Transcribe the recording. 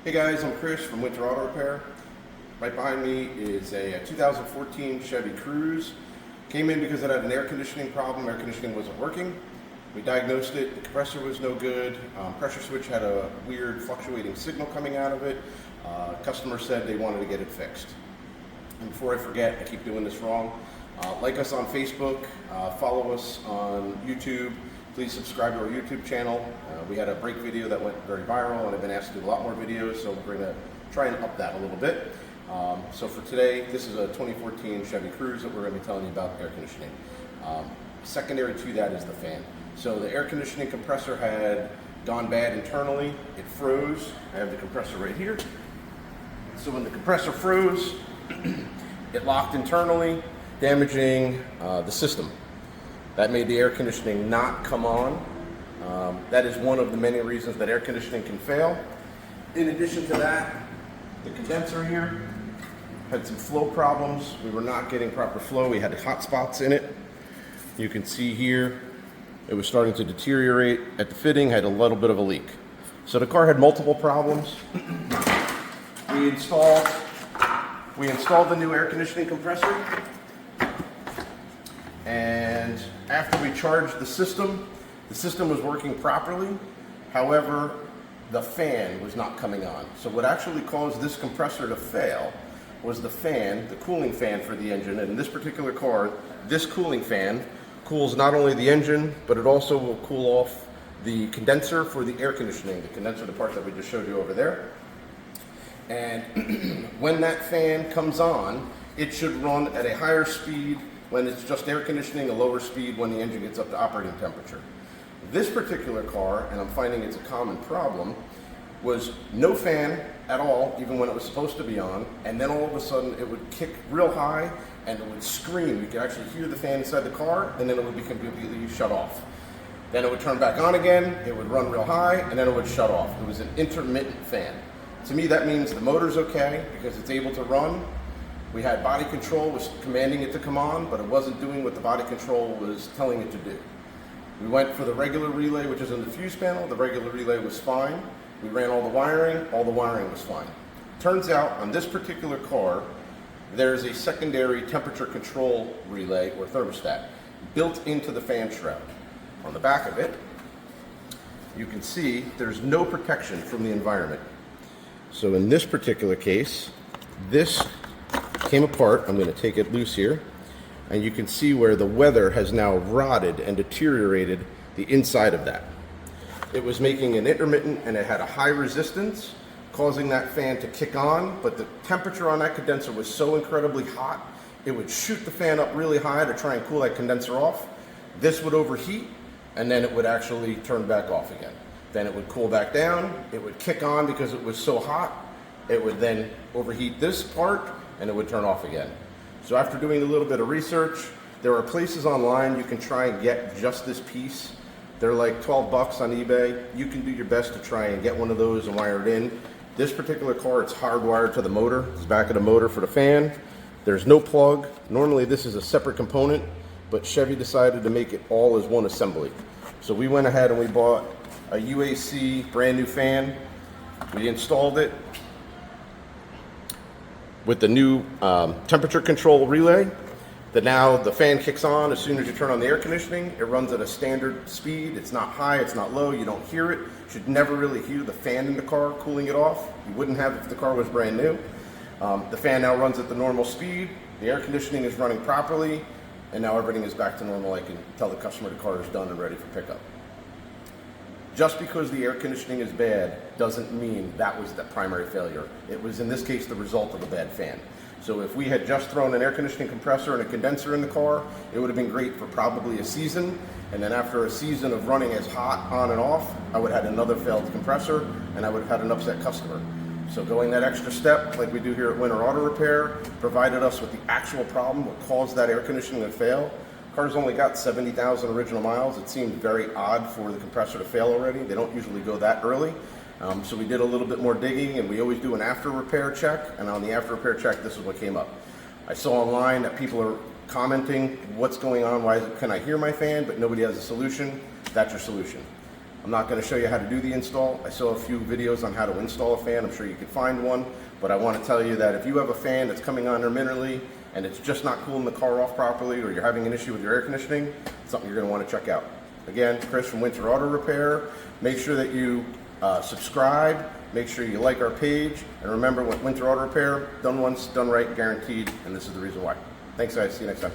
Hey guys, I'm Chris from Winter Auto Repair. Right behind me is a 2014 Chevy Cruze. Came in because it had an air conditioning problem. Air conditioning wasn't working. We diagnosed it. The compressor was no good. Pressure switch had a weird fluctuating signal coming out of it. Customer said they wanted to get it fixed. And before I forget, I keep doing this wrong. Like us on Facebook, follow us on YouTube. Please subscribe to our YouTube channel. We had a brake video that went very viral, and I've been asked to do a lot more videos, so we're going to try and up that a little bit. So for today, this is a 2014 Chevy Cruze that we're going to be telling you about air conditioning. Secondary to that is the fan. So the air conditioning compressor had gone bad internally. It froze. I have the compressor right here. So when the compressor froze, it locked internally, damaging the system. That made the air conditioning not come on. That is one of the many reasons that air conditioning can fail. In addition to that, the condenser here had some flow problems. We were not getting proper flow. We had hot spots in it. You can see here, it was starting to deteriorate at the fitting, had a little bit of a leak. So the car had multiple problems. We installed the new air conditioning compressor. And after we charged the system was working properly. However, the fan was not coming on. So what actually caused this compressor to fail was the fan, the cooling fan for the engine. And in this particular car, this cooling fan cools not only the engine, but it also will cool off the condenser for the air conditioning, the condenser, the part that we just showed you over there. And when that fan comes on, it should run at a higher speed when it's just air conditioning, a lower speed when the engine gets up to operating temperature. This particular car, and I'm finding it's a common problem, was no fan at all, even when it was supposed to be on, and then all of a sudden it would kick real high and it would scream. You could actually hear the fan inside the car, and then it would be completely shut off. Then it would turn back on again, it would run real high, and then it would shut off. It was an intermittent fan. To me, that means the motor's okay because it's able to run. We had body control was commanding it to come on, but it wasn't doing what the body control was telling it to do. We went for the regular relay, which is in the fuse panel. The regular relay was fine. We ran all the wiring was fine. Turns out on this particular car, there's a secondary temperature control relay or thermostat built into the fan shroud. On the back of it, you can see there's no protection from the environment. So in this particular case, this came apart. I'm going to take it loose here, and you can see where the weather has now rotted and deteriorated the inside of that. It was making an intermittent, and it had a high resistance, causing that fan to kick on, but the temperature on that condenser was so incredibly hot, it would shoot the fan up really high to try and cool that condenser off. This would overheat, and then it would actually turn back off again. Then it would cool back down, it would kick on because it was so hot, it would then overheat this part, and it would turn off again. So after doing a little bit of research, there are places online you can try and get just this piece. They're like 12 bucks on eBay. You can do your best to try and get one of those and wire it in. This particular car, it's hardwired to the motor. It's back of the motor for the fan. There's no plug. Normally this is a separate component, but Chevy decided to make it all as one assembly. So we went ahead and we bought a UAC brand new fan. We installed it with the new temperature control relay. That now the fan kicks on as soon as you turn on the air conditioning. It runs at a standard speed. It's not high, it's not low. You don't hear it. You should never really hear the fan in the car cooling it off. You wouldn't have if the car was brand new. The fan now runs at the normal speed. The air conditioning is running properly, and now everything is back to normal. I can tell the customer the car is done and ready for pickup. Just because the air conditioning is bad doesn't mean that was the primary failure. It was, in this case, the result of a bad fan. So if we had just thrown an air conditioning compressor and a condenser in the car, it would have been great for probably a season. And then after a season of running as hot on and off, I would have had another failed compressor, and I would have had an upset customer. So going that extra step, like we do here at Winter Auto Repair, provided us with the actual problem, what caused that air conditioning to fail. Car's only got 70,000 original miles. It seemed very odd for the compressor to fail already. They don't usually go that early. So we did a little bit more digging, and we always do an after repair check. And on the after repair check, this is what came up. I saw online that people are commenting, what's going on? Why can I hear my fan, but nobody has a solution? That's your solution. I'm not going to show you how to do the install. I saw a few videos on how to install a fan. I'm sure you could find one, but I want to tell you that if you have a fan that's coming on intermittently and it's just not cooling the car off properly, or you're having an issue with your air conditioning, it's something you're going to want to check out. Again, Chris from Winter Auto Repair. Make sure that you subscribe, make sure you like our page, and remember, with Winter Auto Repair, done once, done right, guaranteed, and this is the reason why. Thanks guys, see you next time.